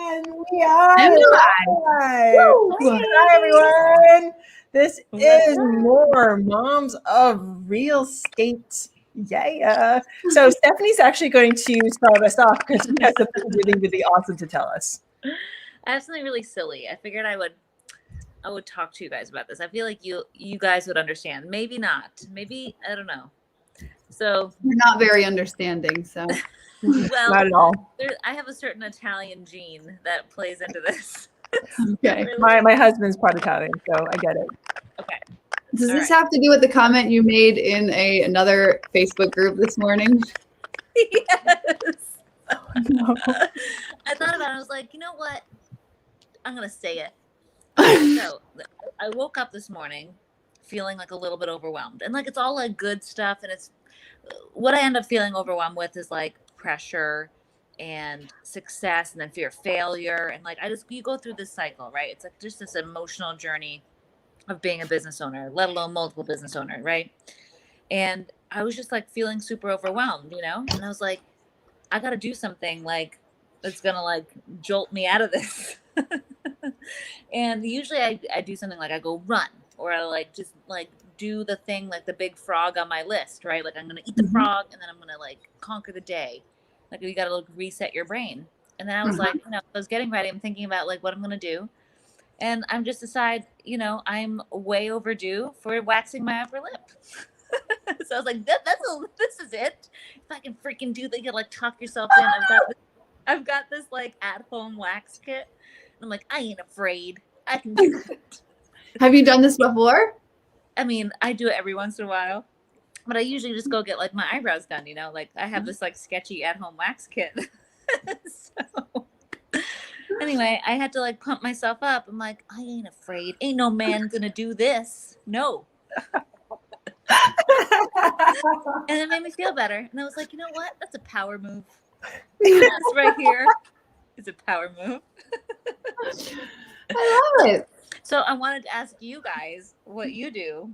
And we are live. Woo. Hi, everyone. This is More Moms of Real Estate. Yeah. So Stephanie's actually going to start us off because she has something really, really awesome to tell us. I have something really silly. I figured I would talk to you guys about this. I feel like you guys would understand. Maybe not. Maybe, I don't know. So you're not very understanding. So well, not at all. I have a certain Italian gene that plays into this. Okay. Really? My husband's part Italian, so I get it. Okay. Does this have to do with the comment you made in another Facebook group this morning? Yes. No. I thought about it. I was like, you know what? I'm going to say it. So I woke up this morning feeling like a little bit overwhelmed. And like it's all like good stuff. And it's what I end up feeling overwhelmed with is like pressure and success and then fear of failure. And like you go through this cycle, right? It's like just this emotional journey of being a business owner, let alone multiple business owner, right? And I was just like feeling super overwhelmed, you know? And I was like, I got to do something like that's going to like jolt me out of this. And usually I do something like I go run or I like just like do the thing like the big frog on my list, right? Like I'm going to eat the frog and then I'm going to like conquer the day. Like you got to like reset your brain. And then I was like, you know, I was getting ready. I'm thinking about like what I'm going to do. And I'm just decide, you know, I'm way overdue for waxing my upper lip. So I was like, this is it. If I can freaking do that, you like talk yourself in. I've got this like at-home wax kit. And I'm like, I ain't afraid. I can do it. Have you done this before? I mean, I do it every once in a while, but I usually just go get like my eyebrows done, you know, like I have this like sketchy at-home wax kit. So anyway, I had to like pump myself up. I'm like, I ain't afraid. Ain't no man gonna do this. No. And it made me feel better. And I was like, you know what? That's a power move. This right here is a power move. I love it. So I wanted to ask you guys what you do.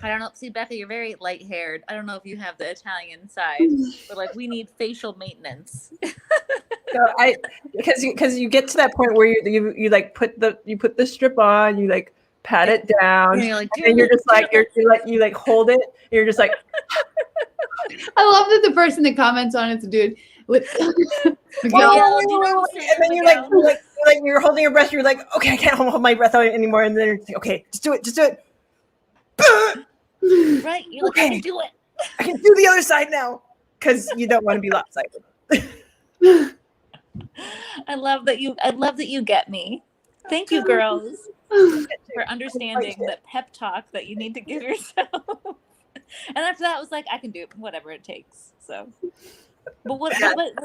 I don't know. See, Becca, you're very light haired. I don't know if you have the Italian side, but like we need facial maintenance. So because you get to that point where you like put the strip on, you like pat it down, And you're like, and you're just like you like hold it. You're just like. I love that the person that comments on it's a dude. With and then you're holding your breath. You're like, okay, I can't hold my breath out anymore. And then you're like, okay, just do it. Right? You're like, okay. I can do it. I can do the other side now because you don't want to be lopsided. I love that you get me. Thank you, girls, for understanding that pep talk that you need to give yourself. And after that, I was like, I can do whatever it takes. So, but what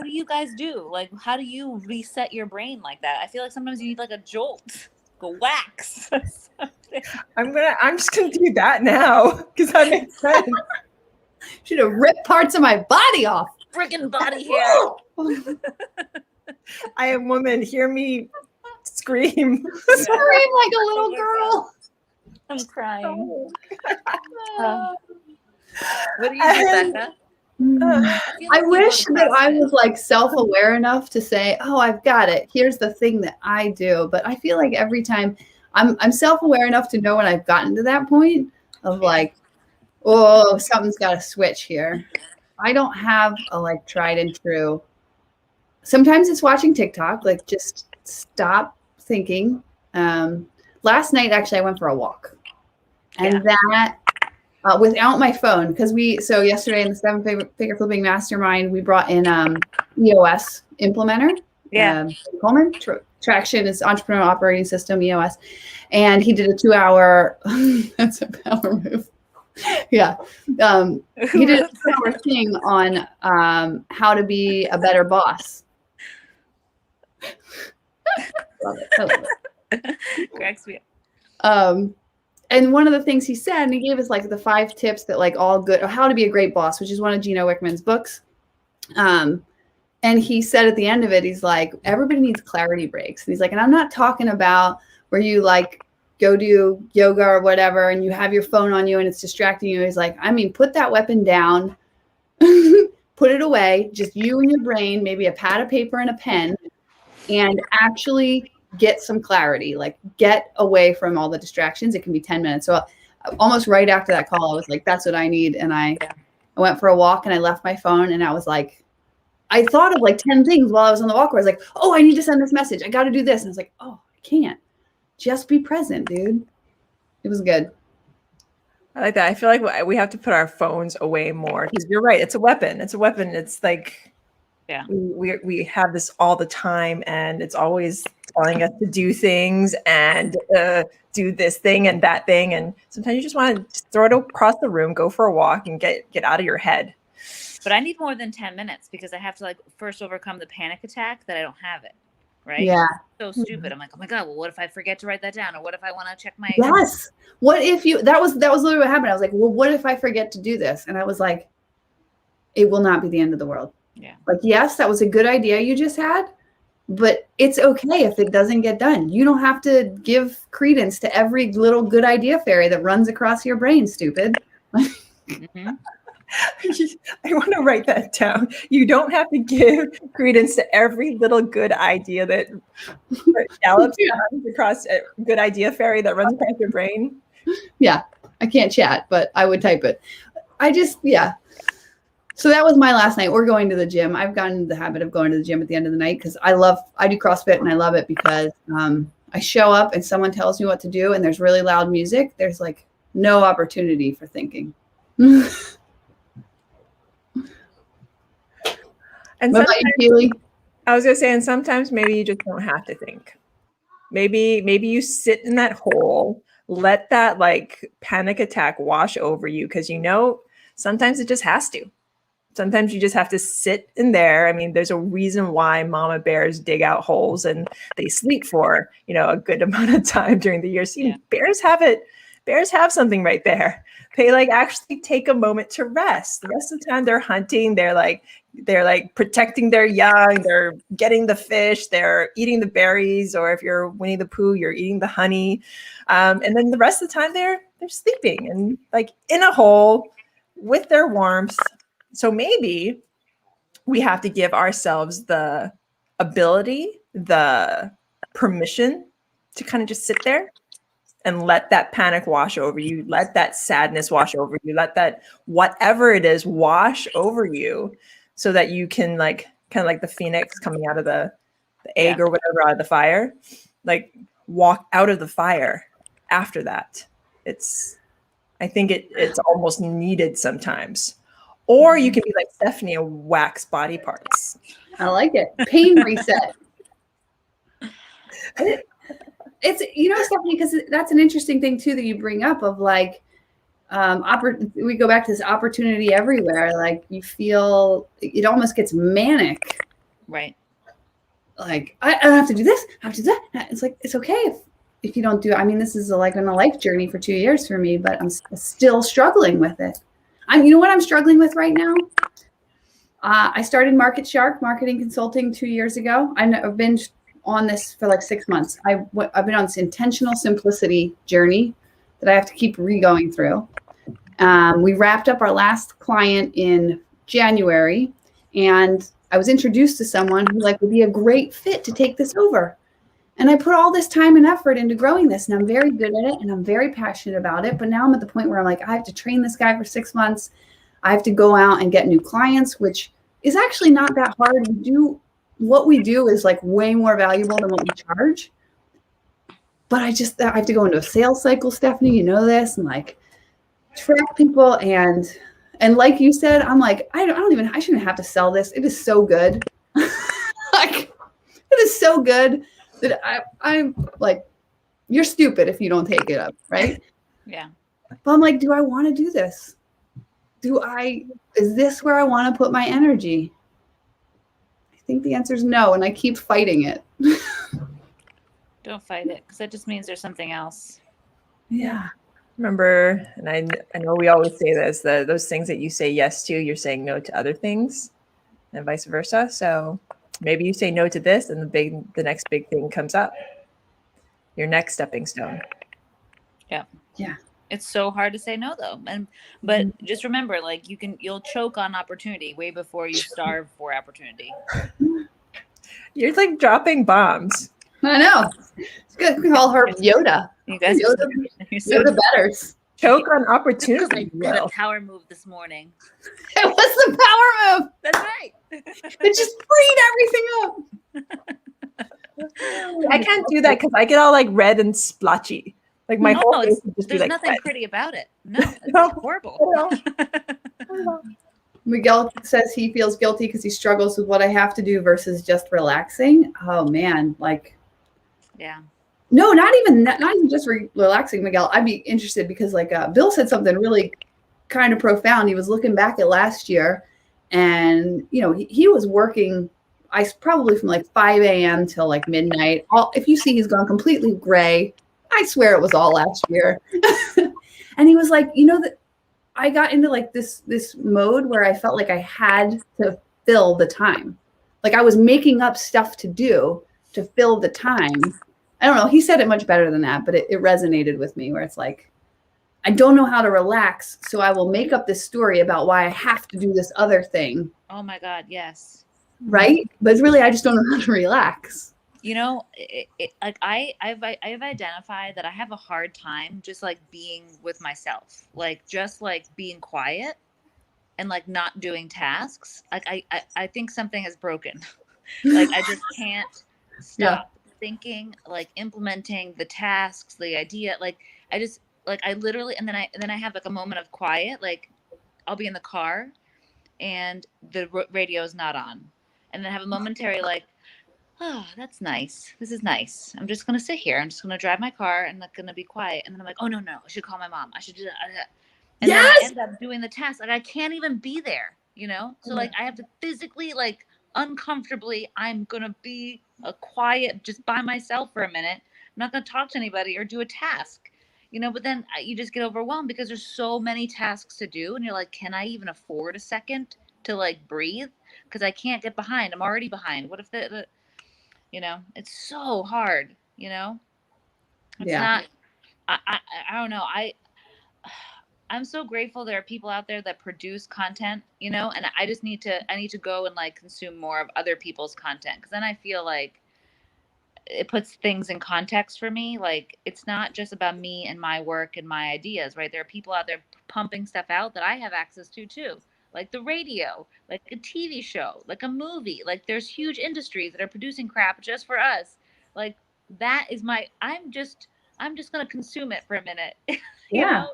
do you guys do? Like, how do you reset your brain like that? I feel like sometimes you need like a jolt, go wax. I'm just gonna do that now because that makes sense. Should have ripped parts of my body off. Freaking body hair. I am woman. Hear me scream. Scream like a little girl. I'm crying. What do you do, Becca? I wish that I was like self-aware enough to say, oh, I've got it. Here's the thing that I do. But I feel like every time I'm self-aware enough to know when I've gotten to that point of like, oh, something's got to switch here. I don't have a like tried and true. Sometimes it's watching TikTok, like just stop thinking. Last night, actually, I went for a walk. And that without my phone, because yesterday in the 7-figure flipping mastermind, we brought in EOS implementer. Yeah. Coleman, Traction is entrepreneurial operating system, EOS. And he did a 2-hour, that's a power move. Yeah. He did a 2-hour thing on how to be a better boss. Love it. Cracks me up. And one of the things he said, and he gave us like the 5 tips that like all good, or how to be a great boss, which is one of Gino Wickman's books. And he said at the end of it, he's like, everybody needs clarity breaks. And he's like, and I'm not talking about where you like go do yoga or whatever, and you have your phone on you and it's distracting you. He's like, I mean, put that weapon down, put it away, just you and your brain, maybe a pad of paper and a pen, and actually get some clarity, like get away from all the distractions. It can be 10 minutes. So almost right after that call, I was like, that's what I need. And I went for a walk and I left my phone and I was like, I thought of like 10 things while I was on the walk where I was like, oh, I need to send this message. I got to do this. And I was like, oh, I can't. Just be present, dude. It was good. I like that. I feel like we have to put our phones away more because you're right. It's a weapon. It's a weapon. It's like, we have this all the time and it's always telling us to do things and do this thing and that thing. And sometimes you just want to throw it across the room, go for a walk and get out of your head. But I need more than 10 minutes because I have to like first overcome the panic attack that I don't have it. Right? Yeah. So stupid. I'm like, oh my God, well, what if I forget to write that down? Or what if I want to check my Yes. What if that was literally what happened. I was like, well, what if I forget to do this? And I was like, it will not be the end of the world. Yeah. Like, yes, that was a good idea you just had, but it's okay if it doesn't get done. You don't have to give credence to every little good idea fairy that runs across your brain, stupid. Mm-hmm. I want to write that down. You don't have to give credence to every little good idea that gallops across a good idea fairy that runs across your brain. Yeah, I can't chat, but I would type it. So that was my last night. We're going to the gym. I've gotten into the habit of going to the gym at the end of the night because I do CrossFit and I love it because I show up and someone tells me what to do and there's really loud music. There's like no opportunity for thinking. And what about you, Keely? I was gonna say, and sometimes maybe you just don't have to think. Maybe you sit in that hole, let that like panic attack wash over you because sometimes it just has to. Sometimes you just have to sit in there. I mean, there's a reason why mama bears dig out holes and they sleep for, a good amount of time during the year. See, bears have it. Bears have something right there. They like actually take a moment to rest. The rest of the time they're hunting. They're like protecting their young. They're getting the fish. They're eating the berries. Or if you're Winnie the Pooh, you're eating the honey. And then the rest of the time they're sleeping and like in a hole with their warmth. So maybe we have to give ourselves the ability, the permission to kind of just sit there and let that panic wash over you, let that sadness wash over you, let that whatever it is wash over you so that you can like kind of like the phoenix coming out of the egg or whatever out of the fire, like walk out of the fire after that. I think it's almost needed sometimes. Or you can be like Stephanie and wax body parts. I like it. Pain reset. It's, Stephanie, because that's an interesting thing too that you bring up of like, we go back to this opportunity everywhere. Like you feel it almost gets manic. Right. Like I don't have to do this. I have to do that. It's like, it's okay if you don't do it. I mean, this is like been a life journey for 2 years for me, but I'm still struggling with it. You know what I'm struggling with right now? I started Market Shark marketing consulting 2 years ago. I've been on this for like 6 months. I've been on this intentional simplicity journey that I have to keep going through. We wrapped up our last client in January, and I was introduced to someone who would be a great fit to take this over. And I put all this time and effort into growing this, and I'm very good at it, and I'm very passionate about it. But now I'm at the point where I'm like, I have to train this guy for 6 months. I have to go out and get new clients, which is actually not that hard. What we do is like way more valuable than what we charge. But I have to go into a sales cycle, Stephanie, you know this, and like track people. And like you said, I'm like, I shouldn't have to sell this. It is so good. Like, it is so good that I'm like, you're stupid if you don't take it up, right? Yeah. But I'm like, do I want to do this? Is this where I want to put my energy? I think the answer is no, and I keep fighting it. Don't fight it, because that just means there's something else. Yeah. Remember, and I know we always say this, those things that you say yes to, you're saying no to other things, and vice versa. So maybe you say no to this, and the next big thing comes up. Your next stepping stone. Yeah. Yeah. It's so hard to say no though. But just remember, like you'll choke on opportunity way before you starve for opportunity. You're like dropping bombs. I know. It's good. We call her Yoda. You guys are so Yoda betters. Choke on because I opportunity. did a Will. power move this morning. It was the power move. That's right. It just freed everything up. I can't do that because I get all like red and splotchy. Like my whole face would just be There's like nothing red. pretty about it. No, it's No. horrible. Miguel says he feels guilty because he struggles with what I have to do versus just relaxing. Oh man, like Yeah. no, not even just relaxing, Miguel. I'd be interested because like Bill said something really kind of profound. He was looking back at last year, and you know he was working. Probably from like 5 a.m. till like midnight. If you see he's gone completely gray, I swear it was all last year. And he was like, you know that I got into like this mode where I felt like I had to fill the time. Like I was making up stuff to do to fill the time. I don't know. He said it much better than that, but it resonated with me where it's like, I don't know how to relax. So I will make up this story about why I have to do this other thing. Oh my God. Yes. Right. But it's really, I just don't know how to relax. You know, like I've identified that I have a hard time just like being with myself, like just like being quiet and like not doing tasks. Like I think something has broken. Like I just can't stop thinking, like implementing the tasks, the idea. Like I just like I literally, and then I have like a moment of quiet. Like I'll be in the car, and the radio is not on, and then have a momentary like, oh, that's nice. This is nice. I'm just going to sit here. I'm just going to drive my car and I'm going to be quiet. And then I'm like, oh, no, I should call my mom. I should do that. And then I end up doing the task. Like I can't even be there, you know? So like I have to physically, like uncomfortably, I'm going to be a quiet, just by myself for a minute. I'm not going to talk to anybody or do a task, you know? But then you just get overwhelmed because there's so many tasks to do. And you're like, can I even afford a second to like breathe? Because I can't get behind. I'm already behind. What if you know, it's so hard, you know, it's not, I don't know. I'm so grateful there are people out there that produce content, you know, and I need to go and like consume more of other people's content. Cause then I feel like it puts things in context for me. Like it's not just about me and my work and my ideas, right? There are people out there pumping stuff out that I have access to too. Like the radio, like a TV show, like a movie. Like there's huge industries that are producing crap just for us. Like that is I'm just gonna consume it for a minute. You know?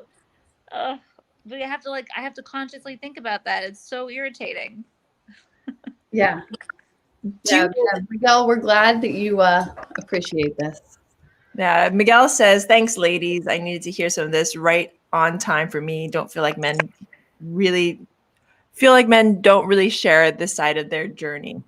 But I have to consciously think about that. It's so irritating. Yeah. Miguel, we're glad that you appreciate this. Yeah, Miguel says, thanks, ladies. I needed to hear some of this right on time for me. Don't feel like men don't really share this side of their journey.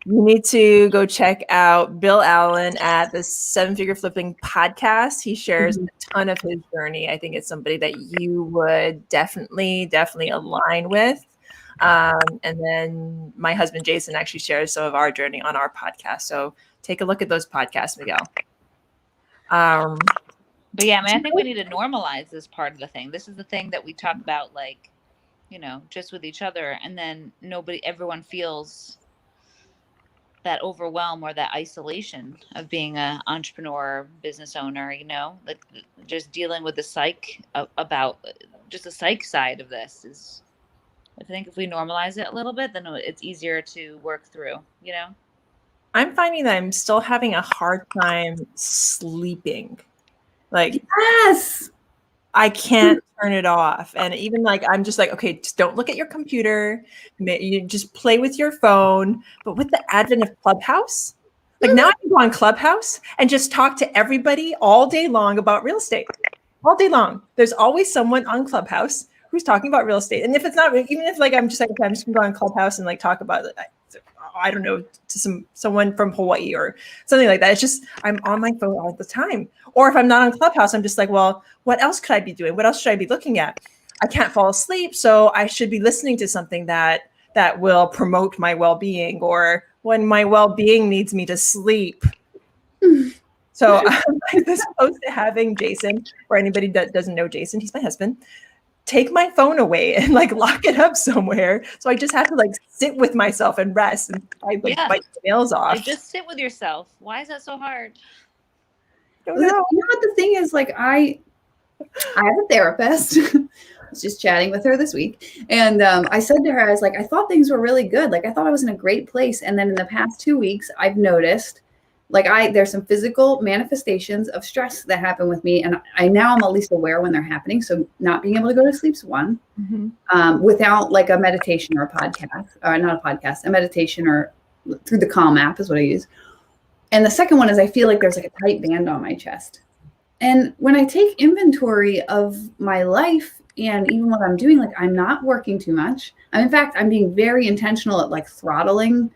You need to go check out Bill Allen at the Seven Figure Flipping podcast. He shares a ton of his journey. I think it's somebody that you would definitely align with. And then my husband, Jason, actually shares some of our journey on our podcast. So take a look at those podcasts, Miguel. But yeah, I mean, I think we need to normalize this part of the thing. This is the thing that we talk about, like, you know, just with each other. And then everyone feels that overwhelm or that isolation of being an entrepreneur, business owner, you know, like just dealing with the psych about just the psych side of this is, I think if we normalize it a little bit, then it's easier to work through, you know? I'm finding that I'm still having a hard time sleeping. Like, yes, I can't turn it off. And even like, I'm just like, okay, just don't look at your computer. You just play with your phone. But with the advent of Clubhouse, like now I can go on Clubhouse and just talk to everybody all day long about real estate. All day long. There's always someone on Clubhouse who's talking about real estate. And if it's not, even if like, I'm just like, okay, I'm just gonna go on Clubhouse and like talk about it. I don't know, to someone from Hawaii or something like that. It's just, I'm on my phone all the time. Or if I'm not on Clubhouse, I'm just like, well, what else could I be doing? What else should I be looking at? I can't fall asleep, so I should be listening to something that will promote my well-being, or when my well-being needs me to sleep. So I'm as opposed to having Jason, or anybody that doesn't know Jason, he's my husband, take my phone away and like lock it up somewhere. So I just have to like sit with myself and rest, and I like bite the nails off. Like, just sit with yourself. Why is that so hard? I don't know. You know what the thing is? Like I have a therapist. I was just chatting with her this week, and I said to her, I was like, I thought things were really good. Like I thought I was in a great place, and then in the past 2 weeks, I've noticed, like there's some physical manifestations of stress that happen with me, and I'm at least aware when they're happening. So not being able to go to sleep's one, without like a meditation or a podcast, or not a podcast, a meditation or through the Calm app is what I use. And the second one is I feel like there's like a tight band on my chest. And when I take inventory of my life and even what I'm doing, like I'm not working too much. In fact, I'm being very intentional at like throttling,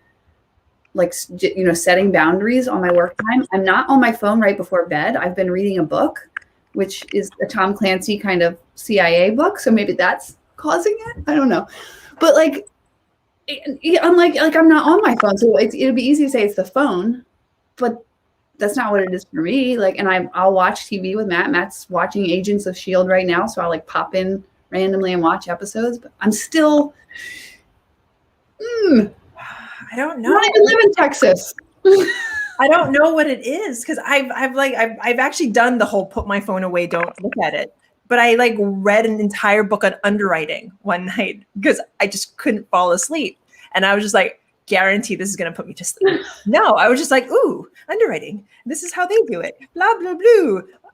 like, setting boundaries on my work time. I'm not on my phone right before bed. I've been reading a book, which is a Tom Clancy kind of CIA book. So maybe that's causing it. I don't know. But like, unlike, like I'm not on my phone. So it'd be easy to say it's the phone, but that's not what it is for me. Like, and I'll watch TV with Matt. Matt's watching Agents of S.H.I.E.L.D. right now. So I'll like pop in randomly and watch episodes, but I'm still, I don't know. I live in Texas. I don't know what it is. Cause I've actually done the whole put my phone away, don't look at it. But I like read an entire book on underwriting one night because I just couldn't fall asleep. And I was just like, guarantee this is going to put me to sleep. No, I was just like, ooh, underwriting. This is how they do it. Blah, blah,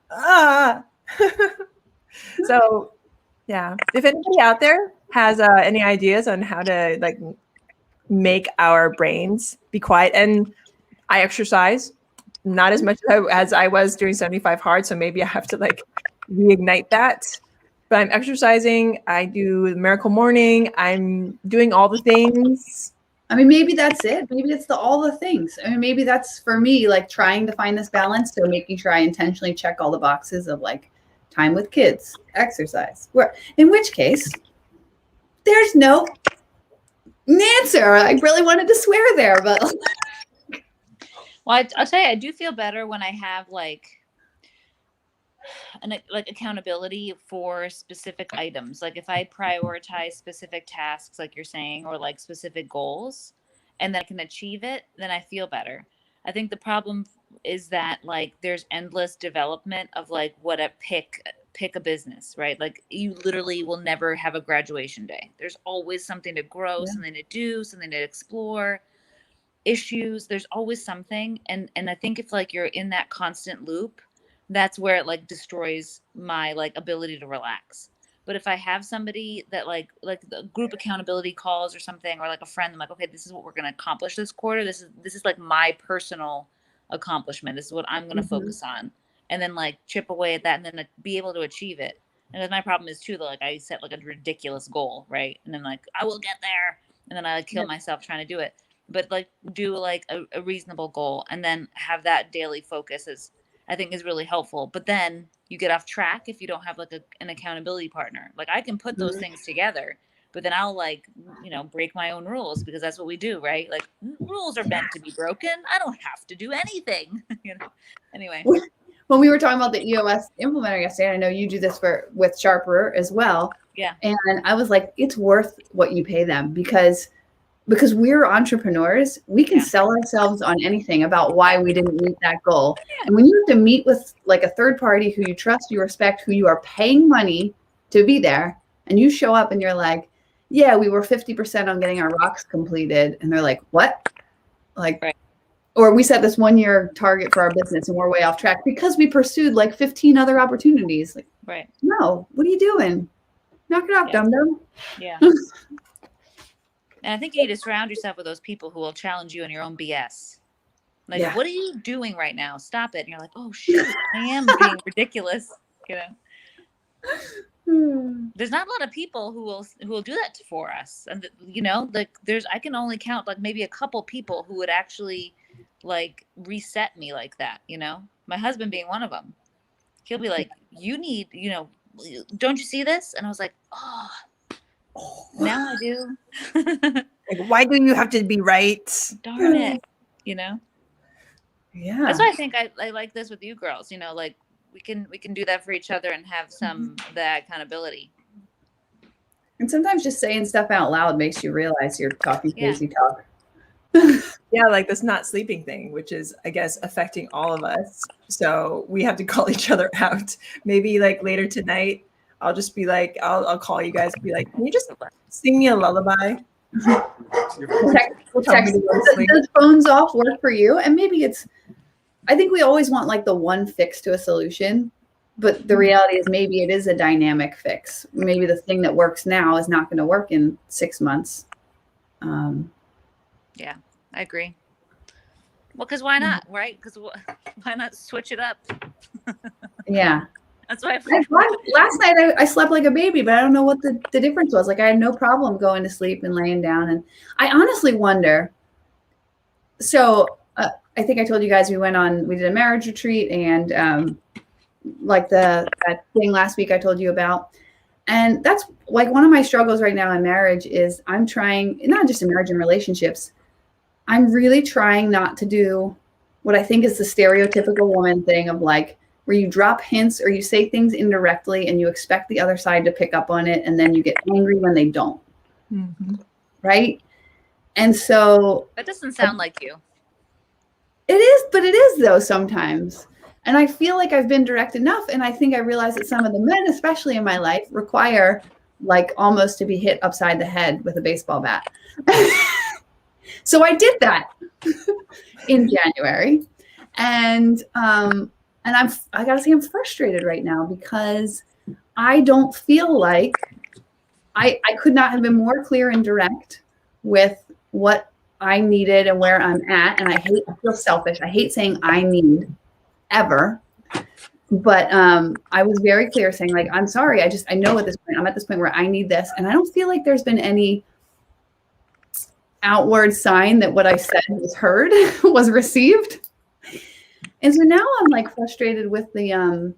blah. So yeah, if anybody out there has any ideas on how to like make our brains be quiet, and I exercise, not as much as I was doing 75 hard. So maybe I have to like reignite that. But I'm exercising. I do Miracle Morning. I'm doing all the things. I mean, maybe that's it. Maybe it's all the things. I mean, maybe that's for me, like trying to find this balance. So making sure I intentionally check all the boxes of like time with kids, exercise. In which case, there's no answer. I really wanted to swear there, but. Well, I'll tell you, I do feel better when I have like accountability for specific items. Like if I prioritize specific tasks, like you're saying, or like specific goals, and then I can achieve it, then I feel better. I think the problem is that like there's endless development of like pick a business, right? Like you literally will never have a graduation day. There's always something to grow, something to do, something to explore, issues. There's always something. And I think if like you're in that constant loop, that's where it like destroys my like ability to relax. But if I have somebody that like the group accountability calls or something, or like a friend, I'm like, okay, this is what we're going to accomplish this quarter. This is like my personal accomplishment. This is what I'm going to focus on, and then like chip away at that, and then be able to achieve it. And then my problem is too, that like I set like a ridiculous goal, right? And then like I will get there, and then I like kill myself trying to do it. But like do like a reasonable goal, and then have that daily focus I think is really helpful. But then you get off track if you don't have like an accountability partner. Like I can put those things together, but then I'll like, break my own rules, because that's what we do, right? Like rules are meant to be broken. I don't have to do anything, Anyway. When we were talking about the EOS implementer yesterday, I know you do this with Sharper as well. Yeah. And I was like, it's worth what you pay them, because we're entrepreneurs, we can sell ourselves on anything about why we didn't meet that goal. And when you have to meet with like a third party who you trust, you respect, who you are paying money to be there, and you show up and you're like, yeah, we were 50% on getting our rocks completed. And they're like, what? Like, right. Or we set this 1 year target for our business and we're way off track because we pursued like 15 other opportunities. Like, right. No, what are you doing? Knock it off, dum-dum. Yeah. And I think you need to surround yourself with those people who will challenge you on your own BS. Like, what are you doing right now? Stop it. And you're like, oh, shoot, I am being ridiculous. There's not a lot of people who will do that for us. And, like I can only count like maybe a couple people who would actually like reset me like that. My husband being one of them. He'll be like, you need, don't you see this? And I was like, oh. Now I do. Like, why do you have to be right? Darn it. Yeah. That's why I think I like this with you girls. Like we can do that for each other and have some of that accountability. And sometimes just saying stuff out loud makes you realize you're talking crazy talk. Yeah, like this not sleeping thing, which is, I guess, affecting all of us. So we have to call each other out. Maybe like later tonight, I'll just be like, I'll call you guys and be like, can you just sing me a lullaby? Does phones off work for you? And maybe I think we always want like the one fix to a solution, but the reality is maybe it is a dynamic fix. Maybe the thing that works now is not going to work in 6 months. Yeah, I agree. Well, because why not, right? Because why not switch it up? Yeah. That's why last night I slept like a baby, but I don't know what the difference was. Like I had no problem going to sleep and laying down. And I honestly wonder. So I think I told you guys we did a marriage retreat and like that thing last week I told you about. And that's like one of my struggles right now in marriage is I'm trying, not just in marriage and relationships, I'm really trying not to do what I think is the stereotypical woman thing of like, where you drop hints or you say things indirectly and you expect the other side to pick up on it. And then you get angry when they don't. Mm-hmm. Right. And so. That doesn't sound like you. It is, but it is though sometimes. And I feel like I've been direct enough. And I think I realize that some of the men, especially in my life, require like almost to be hit upside the head with a baseball bat. So I did that in January. And I gotta say I'm frustrated right now because I don't feel like I could not have been more clear and direct with what I needed and where I'm at. And I feel selfish. I hate saying I need ever. But I was very clear saying like, I'm sorry. I know at this point, I'm at this point where I need this. And I don't feel like there's been any outward sign that what I said was heard, was received. And so now I'm like frustrated with the,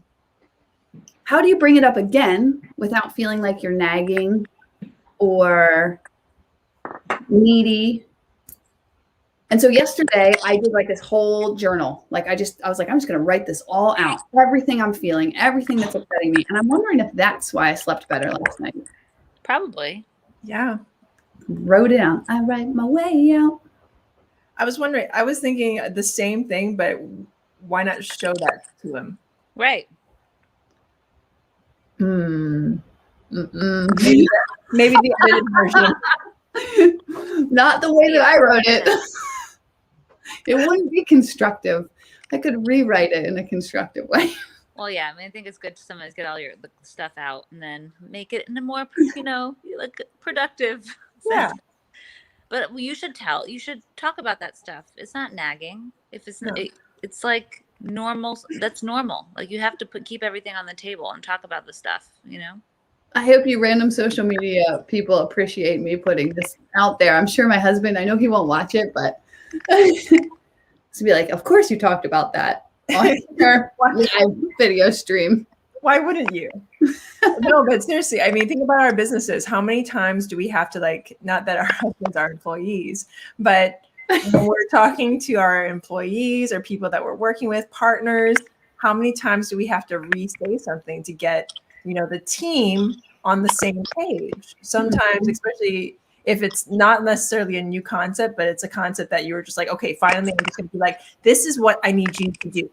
how do you bring it up again without feeling like you're nagging or needy? And so yesterday I did like this whole journal. Like I was like, I'm just going to write this all out. Everything I'm feeling, everything that's upsetting me. And I'm wondering if that's why I slept better last night. Probably. Yeah. Wrote it out. I write my way out. I was thinking the same thing, but why not show that to him? Right. Maybe the edited version. Not the way that I wrote it. It wouldn't be constructive. I could rewrite it in a constructive way. Well, yeah. I mean, I think it's good to sometimes get all the stuff out and then make it in a more, like productive sense. Yeah. But you should talk about that stuff. It's not nagging. If it's not, it's like normal. That's normal. Like you have to keep everything on the table and talk about the stuff, I hope you random social media people appreciate me putting this out there. I'm sure my husband, I know he won't watch it, but to be like, of course you talked about that on your live video stream. Why wouldn't you? No, but seriously, I mean, think about our businesses. How many times do we have to like, not that our husbands are employees, but when we're talking to our employees or people that we're working with, partners, how many times do we have to re-say something to get, the team on the same page? Sometimes, especially if it's not necessarily a new concept, but it's a concept that you were just like, okay, finally, I'm just going to be like, this is what I need you to do.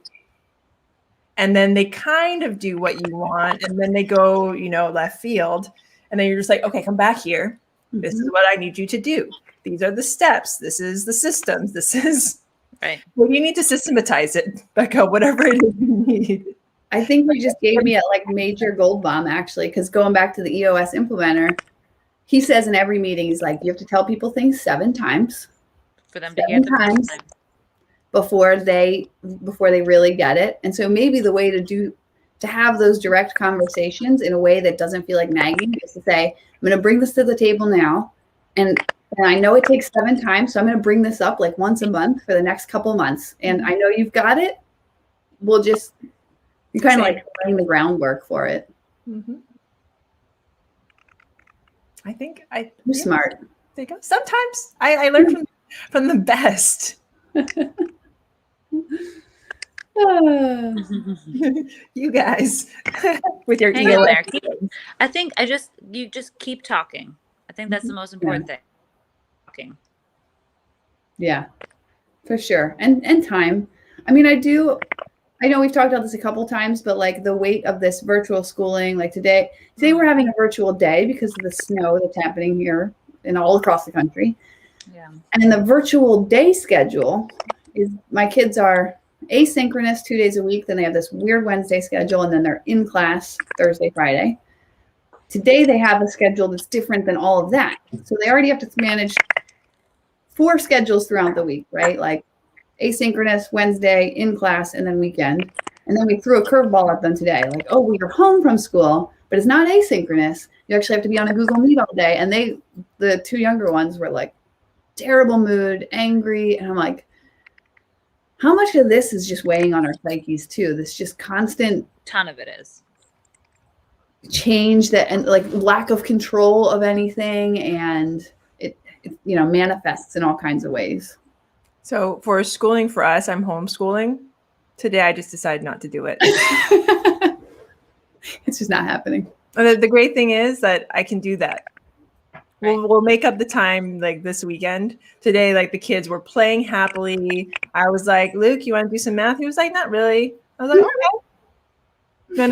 And then they kind of do what you want. And then they go, left field. And then you're just like, okay, come back here. This is what I need you to do. These are the steps. This is the systems. This is right. Well, you need to systematize it, Becca, whatever it is you need. I think you just gave me a like major gold bomb actually, because going back to the EOS implementer, he says in every meeting, he's like, you have to tell people things 7 times. For them to hear the times before they really get it. And so maybe the way to have those direct conversations in a way that doesn't feel like nagging is to say, I'm going to bring this to the table now. And I know it takes 7 times. So I'm going to bring this up like once a month for the next couple months. And I know you've got it. You're kind of like laying the groundwork for it. Mm-hmm. You're smart. Sometimes I learn from the best. Oh. You guys with your hang in there. I think you just keep talking. I think that's the most important thing. Talking. Yeah, for sure. And time. I mean, I know we've talked about this a couple times, but like the weight of this virtual schooling, like today we're having a virtual day because of the snow that's happening here and all across the country. Yeah. And in the virtual day schedule is my kids are asynchronous 2 days a week. Then they have this weird Wednesday schedule, and then they're in class Thursday, Friday. Today they have a schedule that's different than all of that. So they already have to manage 4 schedules throughout the week, right? Like asynchronous, Wednesday, in class, and then weekend. And then we threw a curveball at them today. Like, oh, well, you're home from school, but it's not asynchronous. You actually have to be on a Google Meet all day. And the 2 younger ones were like, terrible mood, angry. And I'm like, how much of this is just weighing on our psyches too? This just constant ton of it is change and like lack of control of anything. And it manifests in all kinds of ways. So for schooling for us, I'm homeschooling. Today, I just decided not to do it. It's just not happening. The great thing is that I can do that. Right. We'll make up the time like this weekend. Today, like the kids were playing happily. I was like, Luke, you want to do some math? He was like, not really. I was like, okay. You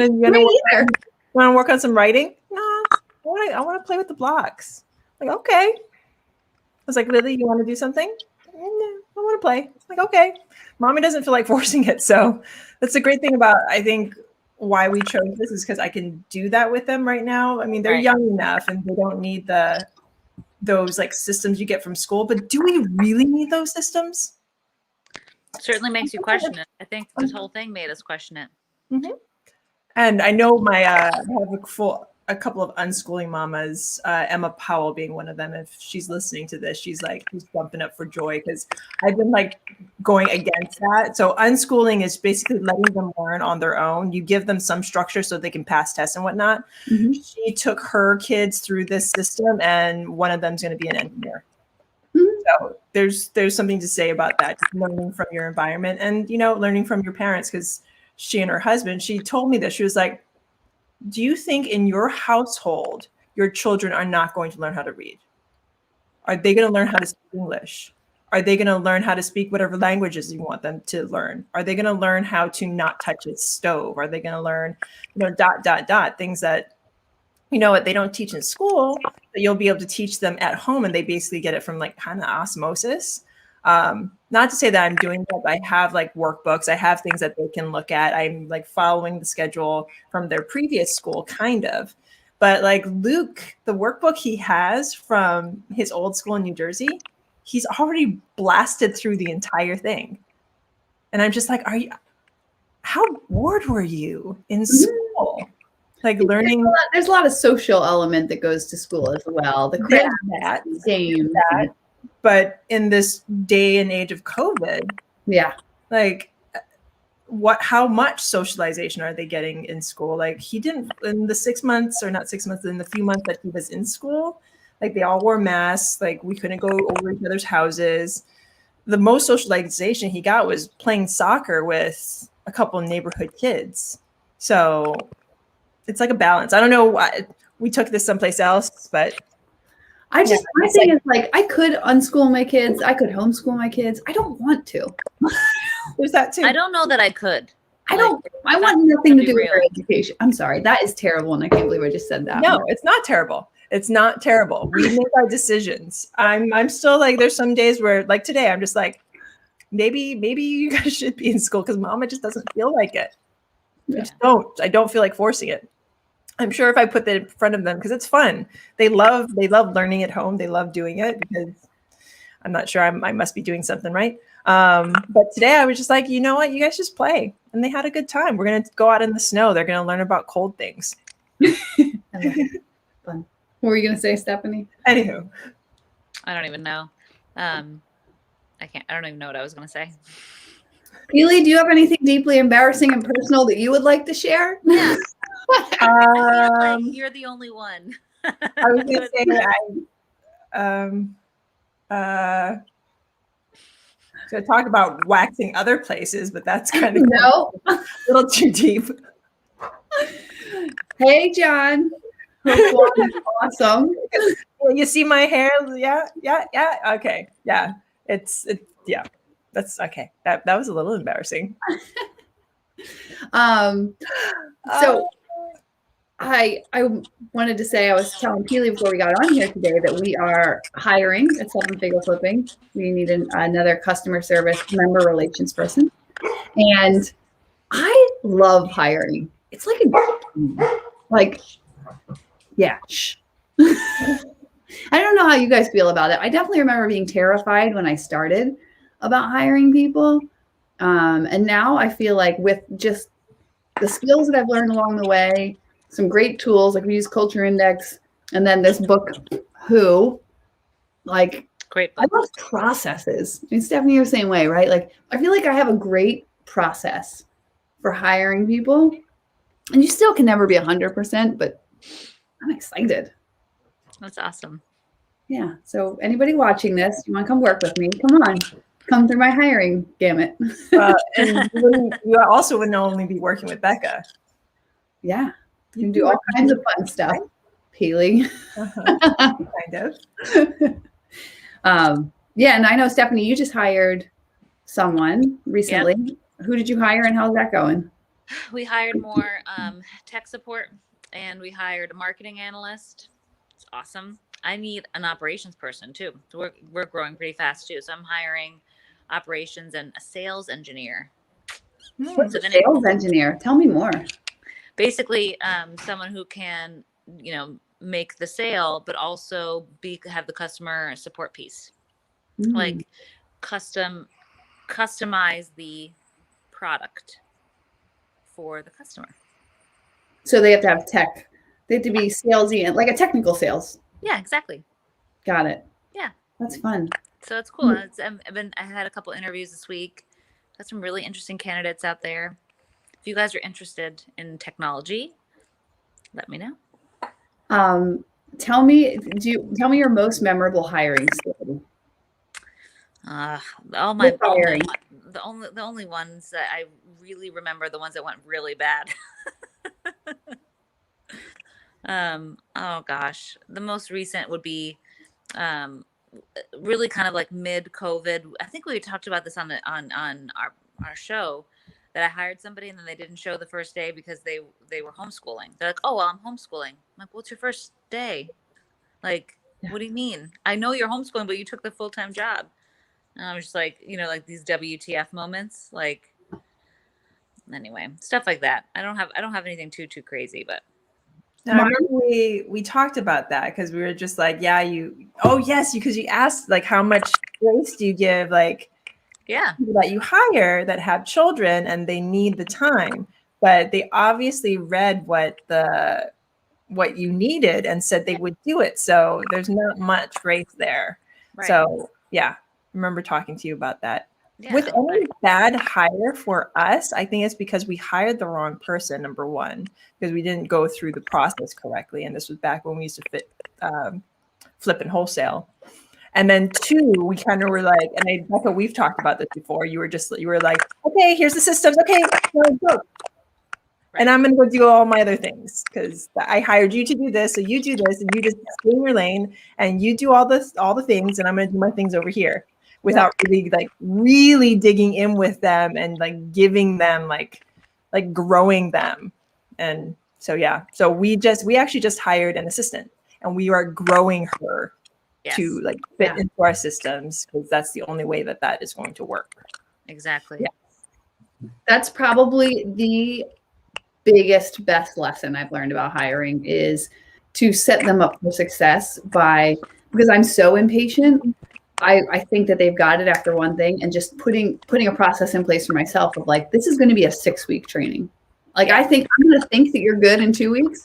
want to work on some writing? No, I want to play with the blocks. Like, okay. I was like, Lily, you want to do something? No, I want to play. Like, okay. Mommy doesn't feel like forcing it. So that's the great thing about, I think, why we chose this is because I can do that with them right now. I mean, they're young enough and they don't need those like systems you get from school, but do we really need those systems? Certainly makes you question it. I think this whole thing made us question it. Mm-hmm. And I know I have a couple of unschooling mamas, Emma Powell being one of them. If she's listening to this, she's jumping up for joy because I've been like going against that. So unschooling is basically letting them learn on their own. You give them some structure so they can pass tests and whatnot. Mm-hmm. She took her kids through this system, and one of them's going to be an engineer. Mm-hmm. So there's something to say about that, just learning from your environment and learning from your parents. Because she and her husband, she told me this. She was like, do you think in your household, your children are not going to learn how to read? Are they going to learn how to speak English? Are they going to learn how to speak whatever languages you want them to learn? Are they going to learn how to not touch a stove? Are they going to learn, things that, what they don't teach in school, that you'll be able to teach them at home, and they basically get it from like kind of osmosis. Not to say that I'm doing that, but I have like workbooks. I have things that they can look at. I'm like following the schedule from their previous school, kind of. But like Luke, the workbook he has from his old school in New Jersey, he's already blasted through the entire thing. And I'm just like, how bored were you in school? Like learning. There's a lot of social element that goes to school as well. The craft, games. But in this day and age of COVID, like how much socialization are they getting in school? Like he didn't in the 6 months, or not 6 months, in the few months that he was in school, like they all wore masks. Like we couldn't go over each other's houses. The most socialization he got was playing soccer with a couple of neighborhood kids. So it's like a balance. I don't know why we took this someplace else, but my thing is like, I could unschool my kids. I could homeschool my kids. I don't want to. There's that too. I don't know that I could. I want nothing to do with their education. I'm sorry. That is terrible. And I can't believe I just said that. No, it's not terrible. It's not terrible. We make our decisions. I'm still like, there's some days where like today, I'm just like, maybe you guys should be in school because Mama just doesn't feel like it. Yeah. I don't feel like forcing it. I'm sure if I put that in front of them, because it's fun. They love learning at home. They love doing it because I'm not sure I must be doing something right. But today I was just like, you know what? You guys just play. And they had a good time. We're going to go out in the snow. They're going to learn about cold things. Fun. What were you going to say, Stephanie? Anywho. I don't even know. I don't even know what I was going to say. Keely, do you have anything deeply embarrassing and personal that you would like to share? Yeah. Like you're the only one. I was going to say to talk about waxing other places, but that's kind of a little too deep. Hey, John. Awesome. Well, you see my hair? Yeah. Okay. Yeah. Yeah. That's okay. That was a little embarrassing. So I wanted to say, I was telling Keely before we got on here today that we are hiring at 7-Figure Flipping. We need another customer service member relations person. And I love hiring. It's like yeah. I don't know how you guys feel about it. I definitely remember being terrified when I started about hiring people. And now I feel like with just the skills that I've learned along the way, some great tools, like we use Culture Index, and then this book, Who, like, Great book. I love processes. I mean, Stephanie, you're the same way, right? Like, I feel like I have a great process for hiring people. And you still can never be 100%, but I'm excited. That's awesome. Yeah. So anybody watching this, you want to come work with me? Come on. Come through my hiring gamut. And you also would not only be working with Becca. Yeah. You can do all kinds of fun stuff, Peely. Kind of. Yeah, and I know, Stephanie, you just hired someone recently. Yep. Who did you hire and how's that going? We hired more tech support and we hired a marketing analyst. It's awesome. I need an operations person too. So we're growing pretty fast too. So I'm hiring operations and a sales engineer. What's a sales engineer? Tell me more. Basically, someone who can, make the sale, but also have the customer support piece, like customize the product for the customer. So they have to have tech. They have to be salesy and like a technical sales. Yeah, exactly. Got it. Yeah, that's fun. So it's cool. I had a couple interviews this week. Got some really interesting candidates out there. If you guys are interested in technology, let me know. Tell me your most memorable hiring story. The only ones that I really remember, the ones that went really bad. Oh gosh, the most recent would be really kind of like mid-COVID. I think we talked about this on our show, that I hired somebody and then they didn't show the first day because they were homeschooling. They're like, oh, well, I'm homeschooling. I'm like, what's your first day? Like, what do you mean? I know you're homeschooling, but you took the full-time job. And I was just like, like these WTF moments, like, anyway, stuff like that. I don't have anything too crazy, but. I remember we talked about that because we were just like, because you asked like how much grace do you give like people that you hire that have children and they need the time, but they obviously read what you needed and said they would do it. So there's not much grace there. Right. So yeah, I remember talking to you about that. Yeah, with any bad hire for us, I think it's because we hired the wrong person, number one, because we didn't go through the process correctly. And this was back when we used to flip and wholesale. And then two, we kind of were like, and Becca, we've talked about this before. You were like, okay, here's the systems. Okay, go. Right. And I'm going to go do all my other things because I hired you to do this. So you do this and you just stay in your lane and you do all the things. And I'm going to do my things over here. Without really digging in with them and like giving them like growing them. And so yeah, so we actually just hired an assistant and we are growing her to like fit into our systems because that's the only way that is going to work. Exactly. Yeah. That's probably the best lesson I've learned about hiring is to set them up for success because I'm so impatient. I think that they've got it after one thing and just putting a process in place for myself of like, this is going to be a 6-week training. Like, I think I'm going to think that you're good in 2 weeks.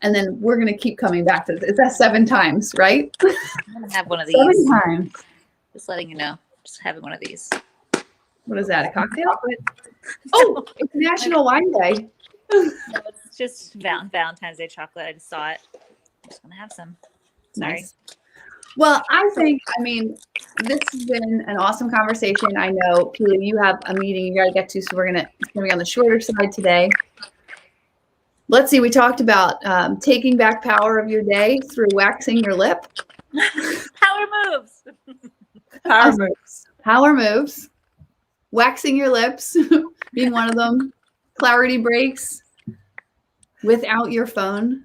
And then we're going to keep coming back to this. It's that 7 times, right? I'm going to have one of these. 7 times. Just letting you know. Just having one of these. What is that? A cocktail? Oh, it's National Wine Day. No, it's just Valentine's Day chocolate. I just saw it. I'm just going to have some. Sorry. Nice. Well, I mean, this has been an awesome conversation. I know, Keely, you have a meeting you got to get to, so it's going to be on the shorter side today. Let's see. We talked about taking back power of your day through waxing your lip. Power moves. Power moves. Power moves. Waxing your lips being one of them. Clarity breaks without your phone.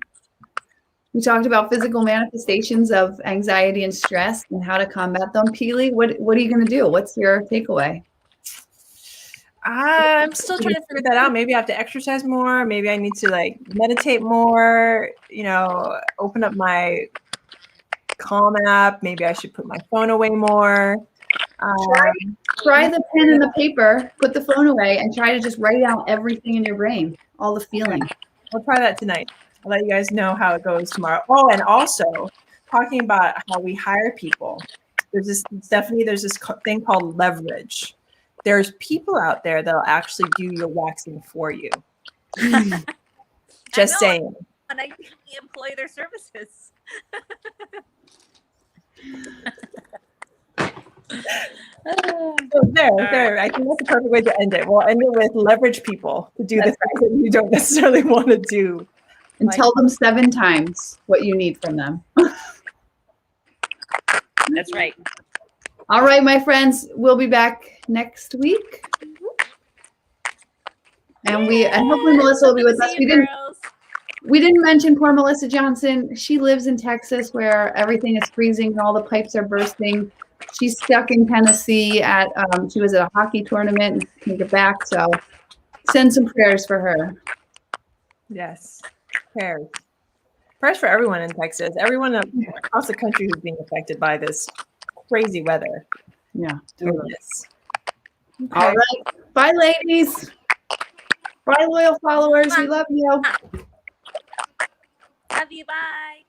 We talked about physical manifestations of anxiety and stress and how to combat them. Peely, what are you going to do? What's your takeaway? I'm still trying to figure that out. Maybe I have to exercise more. Maybe I need to like meditate more, open up my Calm app. Maybe I should put my phone away more. Try the pen and the paper, put the phone away, and try to just write out everything in your brain, all the feelings. I'll try that tonight. I'll let you guys know how it goes tomorrow. Oh, and also talking about how we hire people. There's this thing called leverage. There's people out there that'll actually do your waxing for you. Just saying. And I employ their services. So there. I think that's the perfect way to end it. We'll end it with leverage people to do the things that you don't necessarily want to do. And tell them 7 times what you need from them. That's right. All right, my friends, we'll be back next week. And hopefully Melissa will be with us. We didn't mention poor Melissa Johnson. She lives in Texas where everything is freezing and all the pipes are bursting. She's stuck in Tennessee she was at a hockey tournament and can't get back. So send some prayers for her. Yes. Prayers for everyone in Texas, everyone across the country who's being affected by this crazy weather. Yeah. Goodness. Okay. All right. Bye, ladies. Bye, loyal followers. We love you. Love you. Bye.